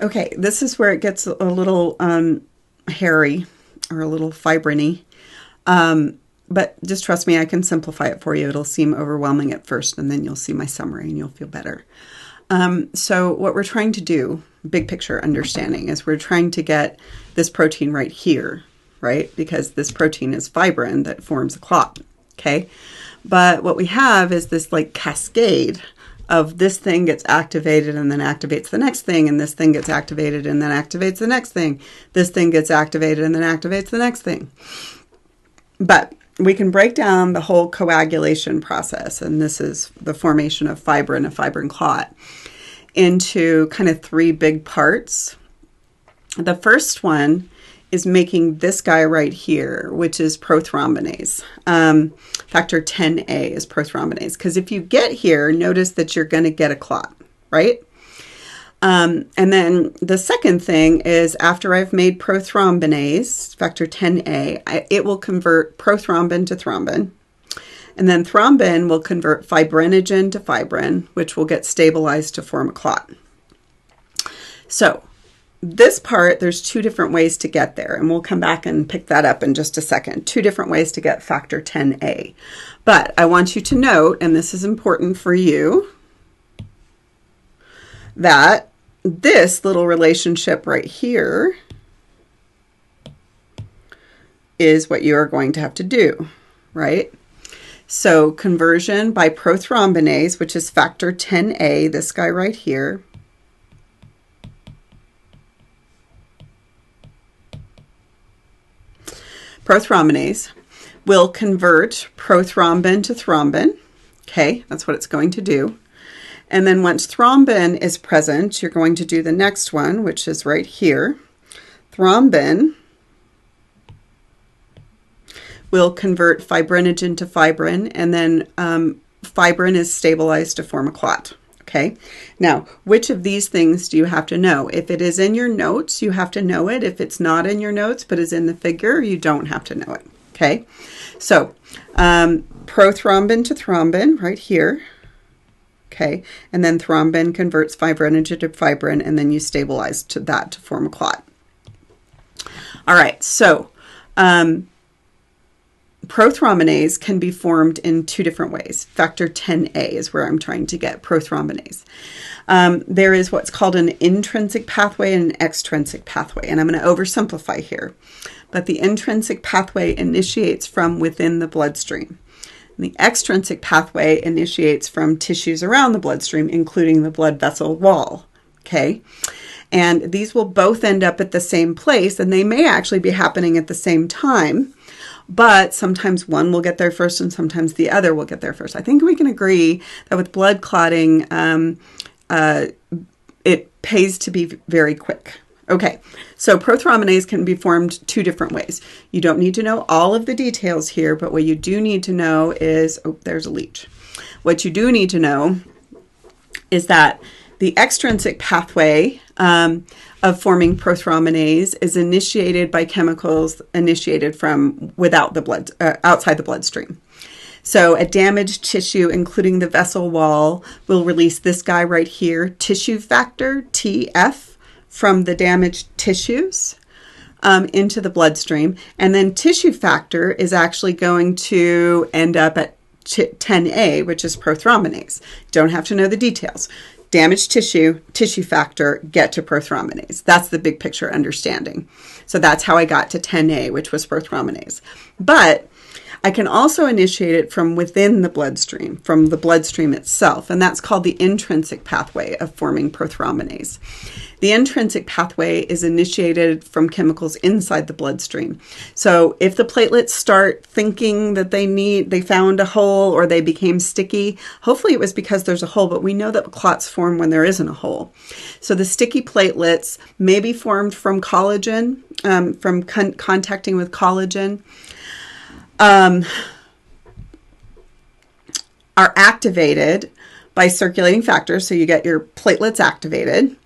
Okay, this is where it gets a little hairy or a little fibriny. But just trust me, I can simplify it for you. It'll seem overwhelming at first, and then you'll see my summary and you'll feel better. So what we're trying to do, big picture understanding, is we're trying to get this protein right here, right? Because this protein is fibrin that forms a clot, okay? But what we have is this like cascade of this thing gets activated and then activates the next thing, and this thing gets activated and then activates the next thing. This thing gets activated and then activates the next thing. But we can break down the whole coagulation process, and this is the formation of fibrin, a fibrin clot, into kind of three big parts. The first one is making this guy right here, which is prothrombinase. Factor 10A is prothrombinase. Because if you get here, notice that you're going to get a clot, right? And then the second thing is after I've made prothrombinase, factor 10A, it will convert prothrombin to thrombin. And then thrombin will convert fibrinogen to fibrin, which will get stabilized to form a clot. So this part, there's two different ways to get there, and we'll come back and pick that up in just a second. Two different ways to get factor 10A. But I want you to note, and this is important for you, that this little relationship right here is what you are going to have to do, right? So conversion by prothrombinase, which is factor 10A, this guy right here, prothrombinase will convert prothrombin to thrombin. Okay, that's what it's going to do. And then once thrombin is present, you're going to do the next one, which is right here. Thrombin will convert fibrinogen to fibrin, and then fibrin is stabilized to form a clot. Okay, now which of these things do you have to know? If it is in your notes, you have to know it. If it's not in your notes but is in the figure, you don't have to know it. Okay, so prothrombin to thrombin right here. Okay, and then thrombin converts fibrinogen to fibrin, and then you stabilize to that to form a clot. All right, so prothrombinase can be formed in two different ways. Factor 10A is where I'm trying to get prothrombinase. There is what's called an intrinsic pathway and an extrinsic pathway, and I'm going to oversimplify here. But the intrinsic pathway initiates from within the bloodstream. The extrinsic pathway initiates from tissues around the bloodstream, including the blood vessel wall. Okay, and these will both end up at the same place, and they may actually be happening at the same time, but sometimes one will get there first and sometimes the other will get there first. I think we can agree that with blood clotting, it pays to be very quick. Okay, so prothrombinase can be formed two different ways. You don't need to know all of the details here, but what you do need to know is, oh, there's a leech. What you do need to know is that the extrinsic pathway of forming prothrombinase is initiated by chemicals initiated from without the blood, outside the bloodstream. So a damaged tissue, including the vessel wall, will release this guy right here, tissue factor, TF, from the damaged tissues into the bloodstream. And then tissue factor is actually going to end up at 10A, which is prothrombinase. Don't have to know the details. Damaged tissue, tissue factor, get to prothrombinase. That's the big picture understanding. So that's how I got to 10A, which was prothrombinase. But I can also initiate it from within the bloodstream, from the bloodstream itself, and that's called the intrinsic pathway of forming prothrombinase. The intrinsic pathway is initiated from chemicals inside the bloodstream. So if the platelets start thinking that they found a hole or they became sticky, hopefully it was because there's a hole, but we know that clots form when there isn't a hole. So the sticky platelets may be formed from collagen, from contacting with collagen, are activated by circulating factors, so you get your platelets activated.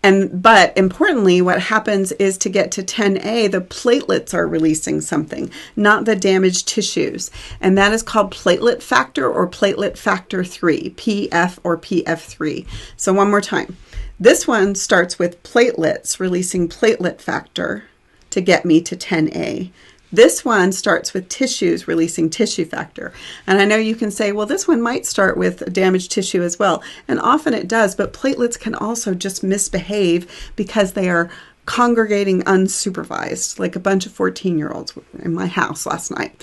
But importantly, what happens is to get to 10A, the platelets are releasing something, not the damaged tissues. And that is called platelet factor or platelet factor 3, PF or PF3. So one more time. This one starts with platelets releasing platelet factor to get me to 10A. This one starts with tissues releasing tissue factor. And I know you can say, well, this one might start with damaged tissue as well. And often it does, but platelets can also just misbehave because they are congregating unsupervised, like a bunch of 14-year-olds in my house last night.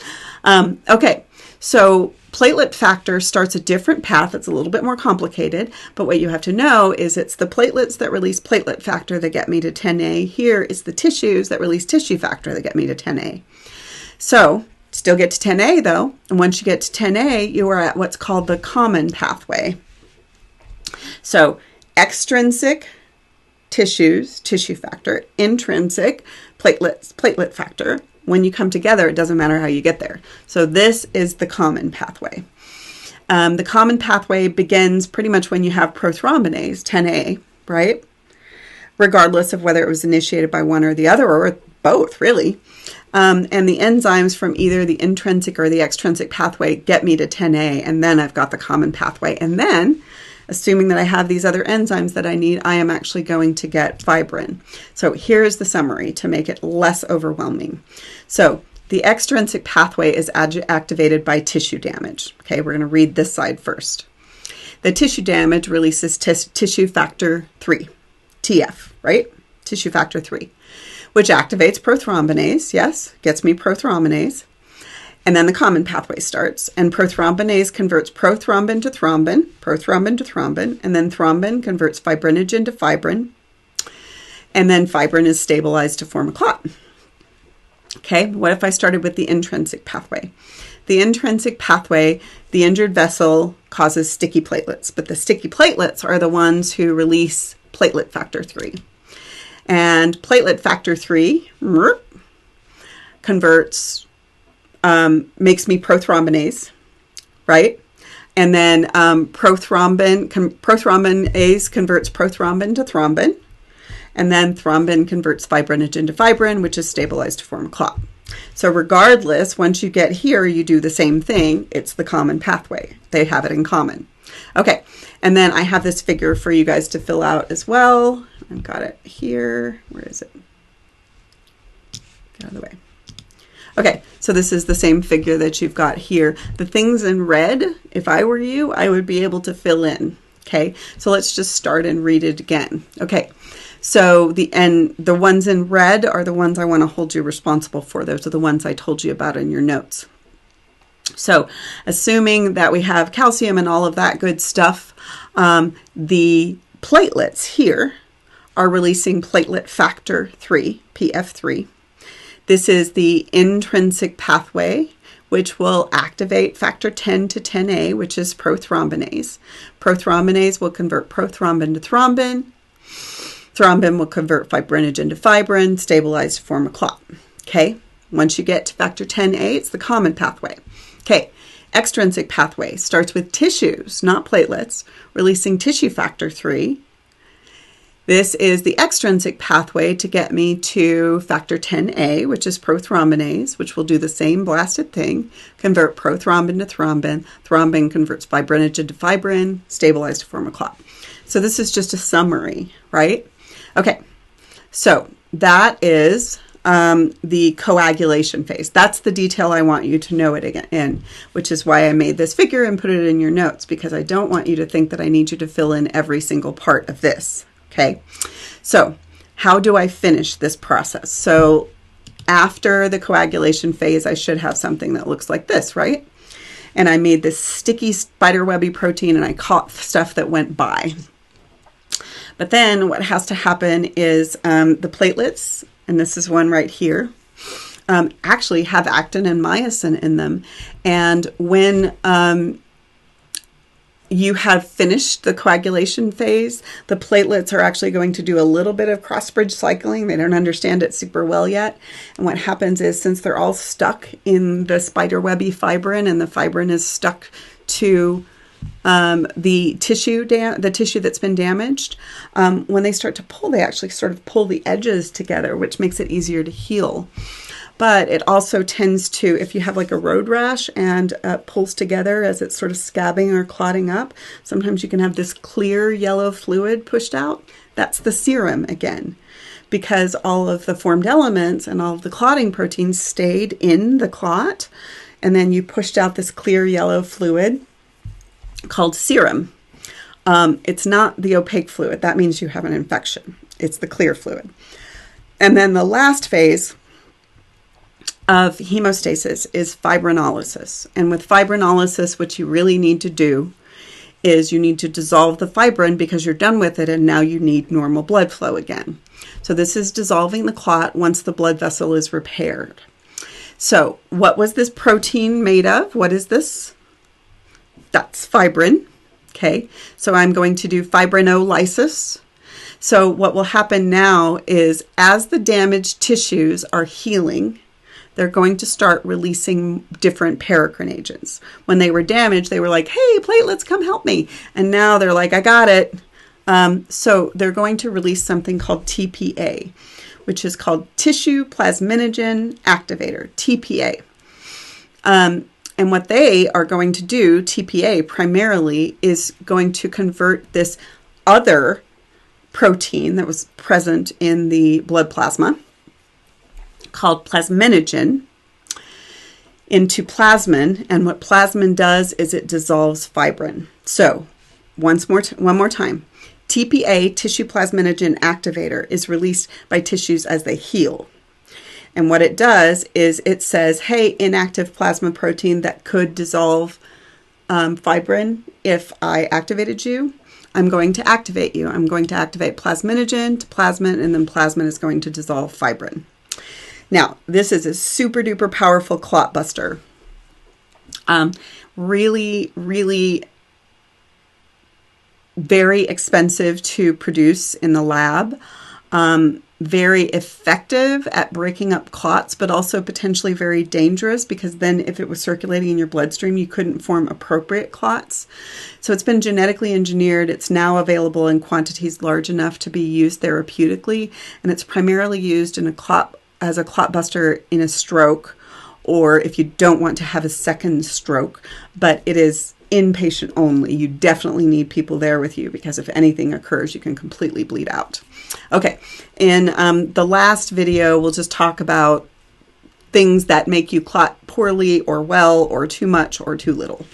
Okay, so platelet factor starts a different path. It's a little bit more complicated, but what you have to know is it's the platelets that release platelet factor that get me to 10A. Here is the tissues that release tissue factor that get me to 10A. So still get to 10A though, and once you get to 10A, you are at what's called the common pathway. So extrinsic tissues, tissue factor, intrinsic platelets, platelet factor. When you come together, it doesn't matter how you get there. So this is the common pathway. The common pathway begins pretty much when you have prothrombinase, 10A, right? Regardless of whether it was initiated by one or the other, or both, really. And the enzymes from either the intrinsic or the extrinsic pathway get me to 10A, and then I've got the common pathway. And then, assuming that I have these other enzymes that I need, I am actually going to get fibrin. So here's the summary to make it less overwhelming. So the extrinsic pathway is activated by tissue damage. Okay, we're going to read this side first. The tissue damage releases tissue factor 3, TF, right? Tissue factor 3, which activates prothrombinase. Yes, gets me prothrombinase. And then the common pathway starts, and prothrombinase converts prothrombin to thrombin, and then thrombin converts fibrinogen to fibrin, and then fibrin is stabilized to form a clot. Okay, what if I started with the intrinsic pathway? The intrinsic pathway, the injured vessel causes sticky platelets, but the sticky platelets are the ones who release platelet factor 3. And platelet factor 3 converts makes me prothrombinase, right? And then prothrombinase converts prothrombin to thrombin. And then thrombin converts fibrinogen to fibrin, which is stabilized to form a clot. So regardless, once you get here, you do the same thing. It's the common pathway. They have it in common. Okay, and then I have this figure for you guys to fill out as well. I've got it here. Where is it? Get out of the way. Okay, so this is the same figure that you've got here. The things in red, if I were you, I would be able to fill in. Okay, so let's just start and read it again. Okay, so the ones in red are the ones I want to hold you responsible for. Those are the ones I told you about in your notes. So assuming that we have calcium and all of that good stuff, the platelets here are releasing platelet factor 3, PF3. This is the intrinsic pathway, which will activate factor 10 to 10A, which is prothrombinase. Prothrombinase will convert prothrombin to thrombin. Thrombin will convert fibrinogen to fibrin, stabilize to form a clot. Okay, once you get to factor 10A, it's the common pathway. Okay, extrinsic pathway starts with tissues, not platelets, releasing tissue factor 3. This is the extrinsic pathway to get me to factor 10A, which is prothrombinase, which will do the same blasted thing, convert prothrombin to thrombin. Thrombin converts fibrinogen to fibrin, stabilize to form a clot. So this is just a summary, right? Okay, so that is the coagulation phase. That's the detail I want you to know it in, which is why I made this figure and put it in your notes, because I don't want you to think that I need you to fill in every single part of this. Okay, so how do I finish this process? So after the coagulation phase, I should have something that looks like this, right? And I made this sticky spiderwebby protein and I caught stuff that went by. But then what has to happen is the platelets, and this is one right here, actually have actin and myosin in them. And when you have finished the coagulation phase, the platelets are actually going to do a little bit of cross-bridge cycling. They don't understand it super well yet. And what happens is, since they're all stuck in the spiderwebby fibrin and the fibrin is stuck to the tissue that's been damaged, when they start to pull, they actually sort of pull the edges together, which makes it easier to heal. But it also tends to, if you have like a road rash and pulls together as it's sort of scabbing or clotting up, sometimes you can have this clear yellow fluid pushed out. That's the serum again, because all of the formed elements and all of the clotting proteins stayed in the clot, and then you pushed out this clear yellow fluid called serum. It's not the opaque fluid. That means you have an infection. It's the clear fluid. And then the last phase of hemostasis is fibrinolysis. And with fibrinolysis, what you really need to do is you need to dissolve the fibrin because you're done with it and now you need normal blood flow again. So this is dissolving the clot once the blood vessel is repaired. So what was this protein made of? What is this? That's fibrin. Okay, so I'm going to do fibrinolysis. So what will happen now is as the damaged tissues are healing, they're going to start releasing different paracrine agents. When they were damaged, they were like, hey, platelets, come help me. And now they're like, I got it. So they're going to release something called TPA, which is called tissue plasminogen activator, TPA. And what they are going to do, TPA primarily, is going to convert this other protein that was present in the blood plasma called plasminogen into plasmin. And what plasmin does is it dissolves fibrin. So one more time. TPA, tissue plasminogen activator, is released by tissues as they heal. And what it does is it says, hey, inactive plasma protein that could dissolve fibrin, if I activated you, I'm going to activate you. I'm going to activate plasminogen to plasmin, and then plasmin is going to dissolve fibrin. Now, this is a super duper powerful clot buster. Really, really very expensive to produce in the lab. Very effective at breaking up clots, but also potentially very dangerous because then if it was circulating in your bloodstream, you couldn't form appropriate clots. So it's been genetically engineered. It's now available in quantities large enough to be used therapeutically, and it's primarily used in as a clot buster in a stroke, or if you don't want to have a second stroke, but it is inpatient only. You definitely need people there with you because if anything occurs, you can completely bleed out. Okay, in the last video, we'll just talk about things that make you clot poorly or well or too much or too little.